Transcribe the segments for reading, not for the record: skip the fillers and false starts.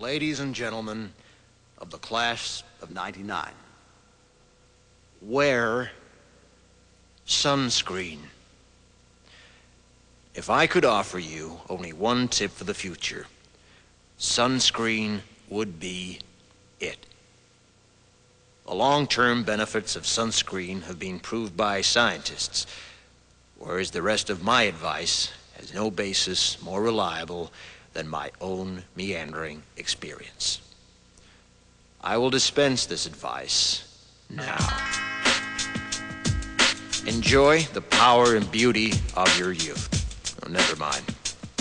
Ladies and gentlemen of the class of '99, wear sunscreen. If I could offer you only one tip for the future, sunscreen would be it. The long-term benefits of sunscreen have been proved by scientists, whereas the rest of my advice has no basis more reliable than my own meandering experience. I will dispense this advice now. Enjoy the power and beauty of your youth. Oh, never mind.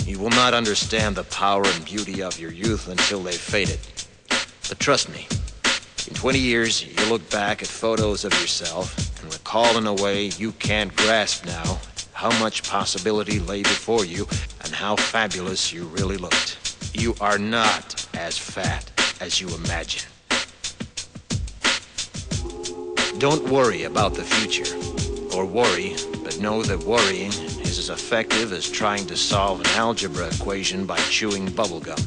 You will not understand the power and beauty of your youth until they've faded. But trust me, in 20 years, you'll look back at photos of yourself and recall in a way you can't grasp now how much possibility lay before you and how fabulous you really looked. You are not as fat as you imagine. Don't worry about the future, or worry, but know that worrying is as effective as trying to solve an algebra equation by chewing bubblegum.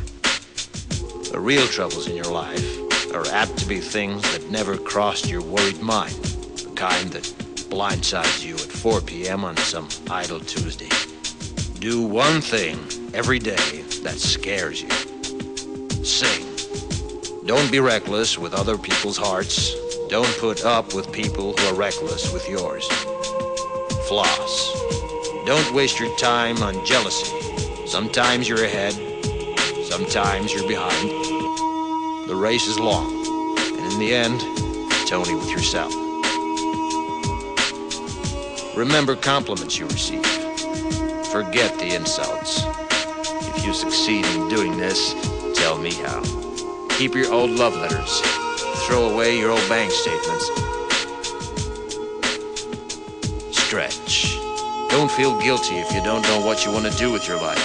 The real troubles in your life are apt to be things that never crossed your worried mind, the kind that blindsides you at 4 p.m. on some idle Tuesday. Do one thing every day that scares you. Sing. Don't be reckless with other people's hearts. Don't put up with people who are reckless with yours. Floss. Don't waste your time on jealousy. Sometimes you're ahead, sometimes you're behind. The race is long, and in the end, it's only with yourself. Remember compliments you receive. Forget the insults. If you succeed in doing this, tell me how. Keep your old love letters. Throw away your old bank statements. Stretch. Don't feel guilty if you don't know what you want to do with your life.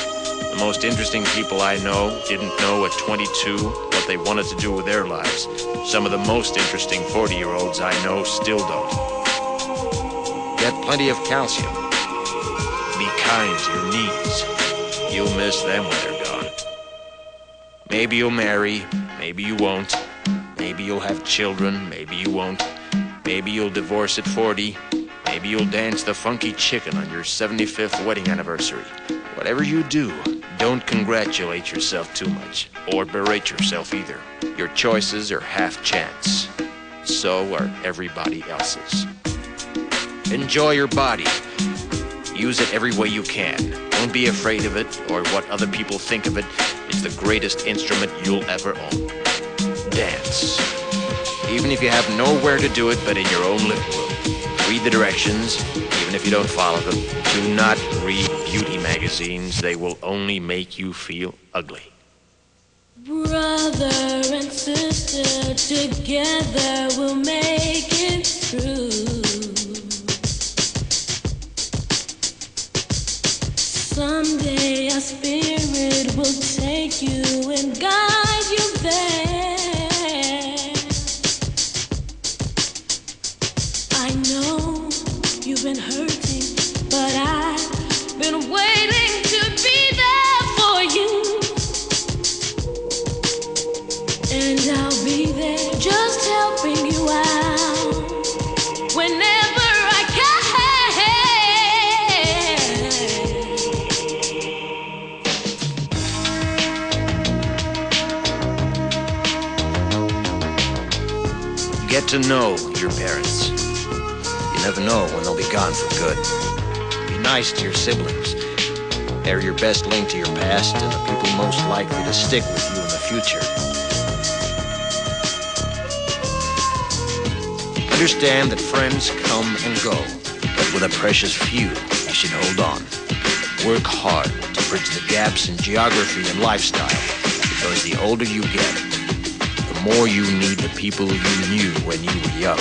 The most interesting people I know didn't know at 22 what they wanted to do with their lives. Some of the most interesting 40-year-olds I know still don't. Get plenty of calcium. Be kind to your knees. You'll miss them when they're gone. Maybe you'll marry, maybe you won't. Maybe you'll have children, maybe you won't. Maybe you'll divorce at 40. Maybe you'll dance the funky chicken on your 75th wedding anniversary. Whatever you do, don't congratulate yourself too much, or berate yourself either. Your choices are half chance. So are everybody else's. Enjoy your body. Use it every way you can. Don't be afraid of it, or what other people think of it is the greatest instrument you'll ever own. Dance. Even if you have nowhere to do it but in your own living room. Read the directions, even if you don't follow them. Do not read beauty magazines. They will only make you feel ugly. Brother and sister, together we'll make it through. Someday our spirit will take you and guide you there. I know you've been hurting, but I've been waiting to be there for you. And I'll be there just helping you out whenever I can. Get to know your parents. You never know when they'll be gone for good. Be nice to your siblings. They're your best link to your past and the people most likely to stick with you in the future. Understand that friends come and go, but with a precious few, you should hold on. Work hard to bridge the gaps in geography and lifestyle, because the older you get, the more you need the people you knew when you were young.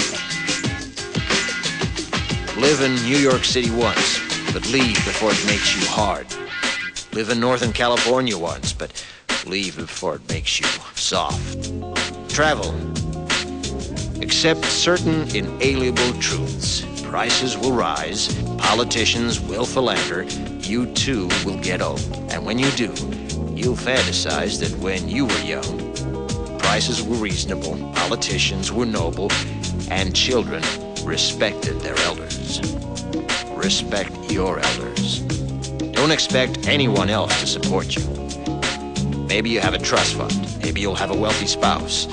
Live in New York City once, but leave before it makes you hard. Live in Northern California once, but leave before it makes you soft. Travel. Accept certain inalienable truths. Prices will rise, politicians will philander, you too will get old. And when you do, You'll fantasize that when you were young, prices were reasonable, politicians were noble, and children respected their elders. Respect your elders. Don't expect anyone else to support you. Maybe you have a trust fund. Maybe you'll have a wealthy spouse.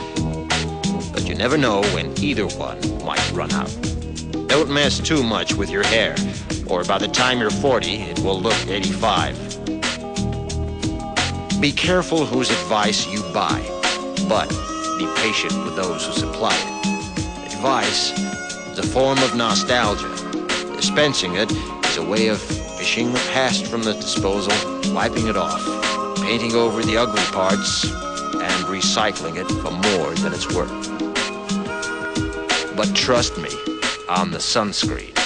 But you never know when either one might run out. Don't mess too much with your hair, or by the time you're 40, it will look 85. Be careful whose advice you buy, but be patient with those who supply it. Advice is a form of nostalgia. Dispensing it is a way of fishing the past from the disposal, wiping it off, painting over the ugly parts, and recycling it for more than it's worth. But trust me on the sunscreen.